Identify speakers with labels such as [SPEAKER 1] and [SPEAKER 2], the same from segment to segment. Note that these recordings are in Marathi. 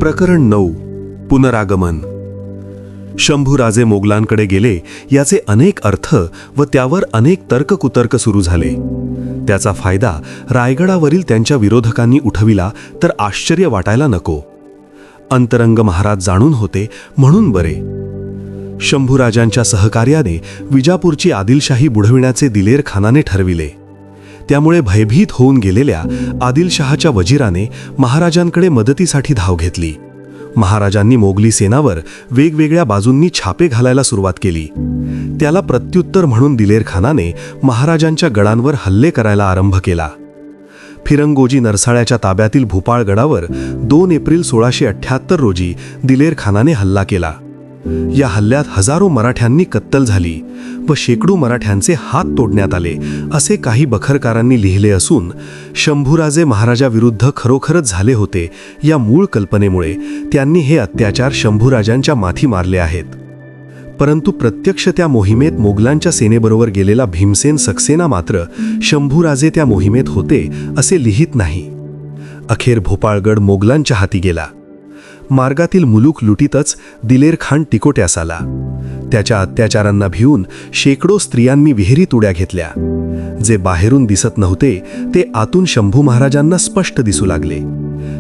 [SPEAKER 1] प्रकरण 9 पुनरागमन. शंभूराजे मोगलांकडे गेले याचे अनेक अर्थ व त्यावर अनेक तर्ककुतर्क सुरू झाले. त्याचा फायदा रायगडावरील त्यांच्या विरोधकांनी उठविला तर आश्चर्य वाटायला नको. अंतरंग महाराज जाणून होते म्हणून बरे. शंभूराजांच्या सहकार्याने विजापूरची आदिलशाही बुडविण्याचे दिलेर खानाने ठरविले. त्यामुळे भयभीत होऊन गेलेल्या आदिलशहाच्या वजीराने महाराजांकडे मदतीसाठी धाव घेतली. महाराजांनी मोगली सेनावर वेगवेगळ्या बाजूंनी छापे घालायला सुरुवात केली. त्याला प्रत्युत्तर म्हणून दिलेर खानाने महाराजांच्या गडांवर हल्ले करायला आरंभ केला. फिरंगोजी नरसाळ्याच्या ताब्यातील भूपाळगडावर 2 एप्रिल 1678 रोजी दिलेर खानाने हल्ला केला. या हल्ल्यात हजारो मराठ्यांनी कत्तल झाली व शेकडो मराठ्यांचे हात तोडण्यात आले असे काही बखरकारांनी लिहिले असून शंभूराजे महाराजाविरुद्ध खरोखरच झाले होते या मूळ कल्पनेमुळे त्यांनी हे अत्याचार शंभूराजांच्या माथी मारले आहेत. परंतु प्रत्यक्ष त्या मोहिमेत मोगलांच्या सेनेबरोबर गेलेला भीमसेन सक्सेना मात्र शंभूराजे त्या मोहिमेत होते असे लिहित नाही. अखेर भोपाळगड मोगलांच्या हाती गेला. मार्गातील मुलूक लुटीतच दिलेर खान टिकोट्यास आला. त्याच्या अत्याचारांना भिवून शेकडो स्त्रियांनी विहिरीत उड्या घेतल्या. जे बाहेरून दिसत नव्हते ते आतून शंभू महाराजांना स्पष्ट दिसू लागले.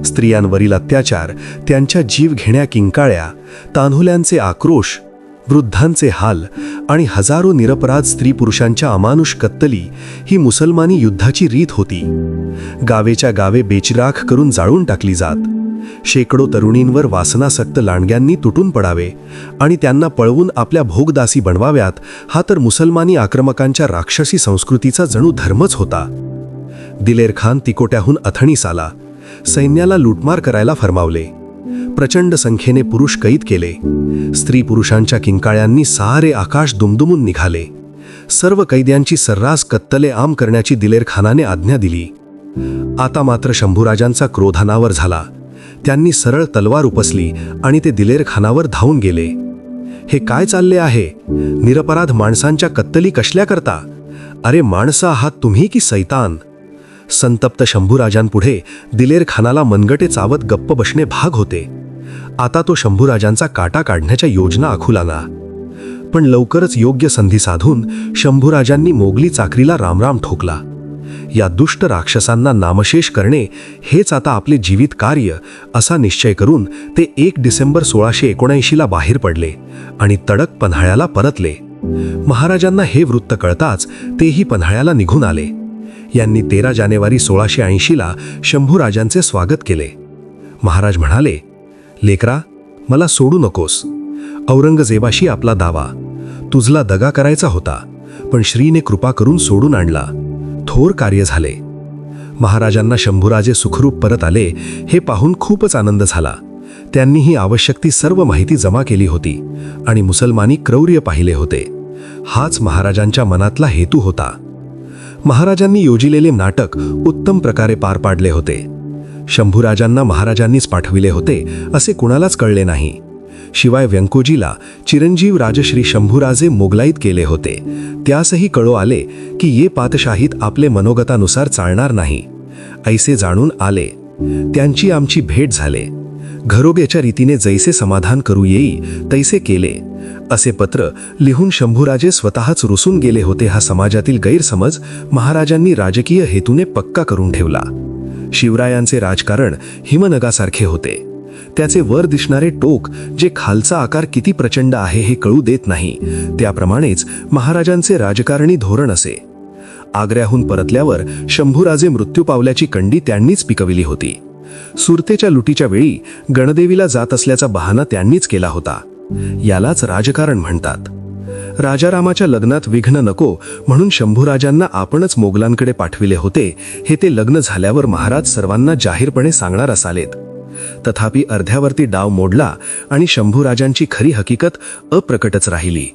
[SPEAKER 1] स्त्रियांवरील अत्याचार, त्यांच्या जीव घेण्या किंकाळ्या, तान्हुल्यांचे आक्रोश, वृद्धांचे हाल आणि हजारो निरपराध स्त्री पुरुषांच्या अमानुष कत्तली ही मुसलमानी युद्धाची रीत होती. गावेच्या गावे बेचिराख करून जाळून टाकली जात. शेकडो तरुणींवर वासनासक्त लांडग्यांनी तुटून पडावे आणि त्यांना पळवून आपल्या भोगदासी बनवाव्यात हा तर मुसलमानी आक्रमकांच्या राक्षसी संस्कृतीचा जणू धर्मच होता. दिलेर खान तिकोट्याहून अथणीस आला. सैन्याला लूटमार करायला फरमावले. प्रचंड संख्येने पुरुष कैद केले. स्त्री पुरुषांच्या किंकाळ्यांनी सारे आकाश दुमदुमून निघाले. सर्व कैद्यांची सर्रास कत्तले आम करण्याची दिलेर खानाने आज्ञा दिली. आता मात्र शंभूराजांचा क्रोध अनावर झाला. त्यांनी सरळ तलवार उपसली आणि ते दिलेर खानावर धावून गेले. हे काय चालले आहे? निरपराध माणसांच्या कत्तली कसल्या करता? अरे माणसं आहात तुम्ही की सैतान? संतप्त शंभूराजांपुढे दिलेर खानाला मनगटे चावत गप्प बसणे भाग होते. आता तो शंभूराजांचा काटा काढण्याच्या योजना आखू लागला. पण लवकरच योग्य संधी साधून शंभूराजांनी मोगली चाकरीला रामराम ठोकला. या दुष्ट राक्षसांना नामशेष करणे हेच आता आपले जीवित कार्य असा निश्चय करून ते 1 डिसेंबर 1679 बाहेर पडले आणि तडक पन्हाळ्याला परतले. महाराजांना हे वृत्त कळताच तेही पन्हाळ्याला निघून आले. यांनी 13 जानेवारी 1680 शंभूराजांचे स्वागत केले. महाराज म्हणाले, लेकरा, मला सोडू नकोस. औरंगजेबाशी आपला दावा, तुझला दगा करायचा होता, पण श्रीने कृपा करून सोडून आणला. थोर कार्य झाले. महाराजांना शंभूराजे सुखरूप परत आले हे पाहून खूपच आनंद झाला. त्यांनी ही आवश्यक ती सर्व माहिती जमा केली होती आणि मुसलमानी क्रौर्य पाहिले होते. हाच महाराजांच्या मनातला हेतू होता. महाराजांनी योजिलेले नाटक उत्तम प्रकारे पार पाडले होते. शंभूराजांना महाराजांनीच पाठविले होते असे कुणालाच कळले नाही. शिवाय व्यंकोजीला चिरंजीव राजश्री शंभूराजे मोगलाईत केले होते. त्यासही कळो आले की ये पातशाहीत आपले मनोगतानुसार चालणार नाही. ऐसे जाणून आले. त्यांची आमची भेट झाले. घरोब्याच्या रीतीने जैसे समाधान करू येई तैसे केले असे पत्र लिहून शंभूराजे स्वतःच रुसून गेले होते. हा समाजातील गैरसमज महाराजांनी राजकीय हेतूने पक्का करून ठेवला. शिवरायांचे राजकारण हिमनगासारखे होते. त्याचे वर दिसणारे टोक जे खालचा आकार किती प्रचंड आहे हे कळू देत नाही, त्याप्रमाणेच महाराजांचे राजकारणी धोरण असे. आग्र्याहून परतल्यावर शंभूराजे मृत्यू पावल्याची कंडी त्यांनीच पिकविली होती. सुरतेच्या लुटीच्या वेळी गणदेवीला जात असल्याचा बहाणा त्यांनीच केला होता. यालाच राजकारण म्हणतात. राजारामाच्या लग्नात विघ्न नको म्हणून शंभूराजांना आपणच मोगलांकडे पाठविले होते हे ते लग्न झाल्यावर महाराज सर्वांना जाहीरपणे सांगणार असालेत. तथापि अर्ध्यावरती डाव मोडला आणि शंभूराजांची खरी हकीकत अप्रकटच राहिली.